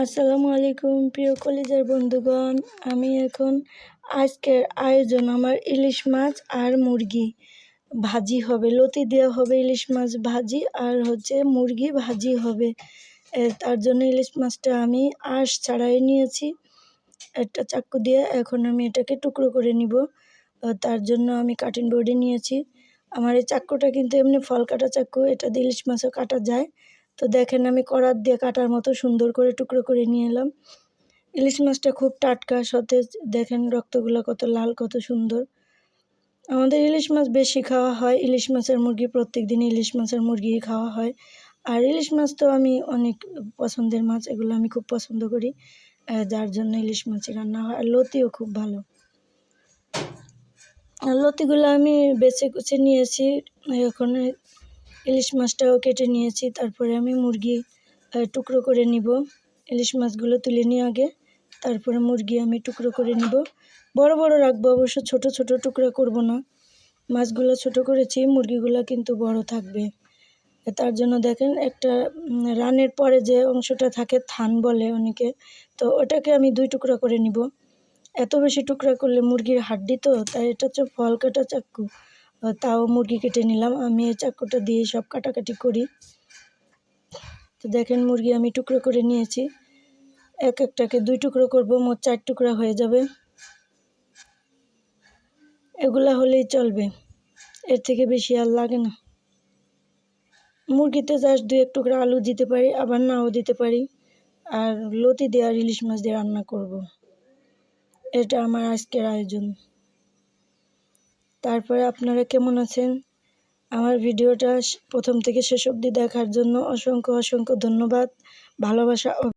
আসসালামু আলাইকুম প্রিয় কলিজার বন্ধুগণ। আমি এখন আজকের আয়োজন আমার ইলিশ মাছ আর মুরগি ভাজি হবে, লতি দেওয়া হবে, ইলিশ মাছ ভাজি আর মুরগি ভাজি হবে। তার জন্য ইলিশ মাছটা আমি আঁশ ছাড়াই নিয়েছি একটা চাকু দিয়ে। এখন আমি এটাকে টুকরো করে নিব। তার জন্য আমি কাটিং বোর্ডে নিয়েছি। আমার এই চাকুটা কিন্তু এমনি ফল কাটা চাকু, এটা দিয়ে ইলিশ মাছও কাটা যায়। তো দেখেন আমি করাত দিয়ে কাটার মতো সুন্দর করে টুকরো করে নিয়ে এলাম। ইলিশ মাছটা খুব টাটকা সতেজ, দেখেন রক্তগুলো কত লাল, কত সুন্দর। আমাদের ইলিশ মাছ বেশি খাওয়া হয়, ইলিশ মাছের মুরগি প্রত্যেক দিন ইলিশ মাছের মুরগি খাওয়া হয়। আর ইলিশ মাছ তো আমি অনেক পছন্দের মাছ, এগুলো আমি খুব পছন্দ করি, যার জন্য ইলিশ মাছই রান্না হয়। আর লতিও খুব ভালো। আর লতিগুলো আমি বেছে কুচে নিয়েছি। এখন ইলিশ মাছটাও কেটে নিয়েছি। তারপরে আমি মুরগি টুকরো করে নিব। ইলিশ মাছগুলো তুলে নিয়ে আগে, তারপরে মুরগি আমি টুকরো করে নিব। বড় বড় রাখবো, অবশ্য ছোট ছোট টুকরো করব না। মাছগুলো ছোট করেছি, মুরগিগুলো কিন্তু বড় থাকবে। তার জন্য দেখেন একটা রানের পরে যে অংশটা থাকে থান বলে অনেকে, তো ওটাকে আমি 2 টুকরা করে নিব। এত বেশি টুকরা করলে মুরগির হাড্ডি, তো তাই এটা হচ্ছে ফল কাটা চাকু। তাও মুরগি কেটে নিলাম। আমি এই চাকুটা দিয়ে সব কাটাকাটি করি। তো দেখেন মুরগি আমি টুকরো করে নিয়েছি। একটাকে 2 টুকরো করব, মোট 4 টুকরা হয়ে যাবে। এগুলা হলেই চলবে, এর থেকে বেশি আর লাগে না। মুরগিতে জাস্ট 2-1 টুকরা আলু দিতে পারি, আবার নাও দিতে পারি। আর লতি দিয়ে আর ইলিশ মাছ দিয়ে রান্না করব। এটা আমার আজকের আয়োজন। তারপরে আপনারা কেমন আছেন? আমার ভিডিওটা প্রথম থেকে শেষ অবধি দেখার জন্য অসংখ্য অসংখ্য ধন্যবাদ, ভালোবাসা।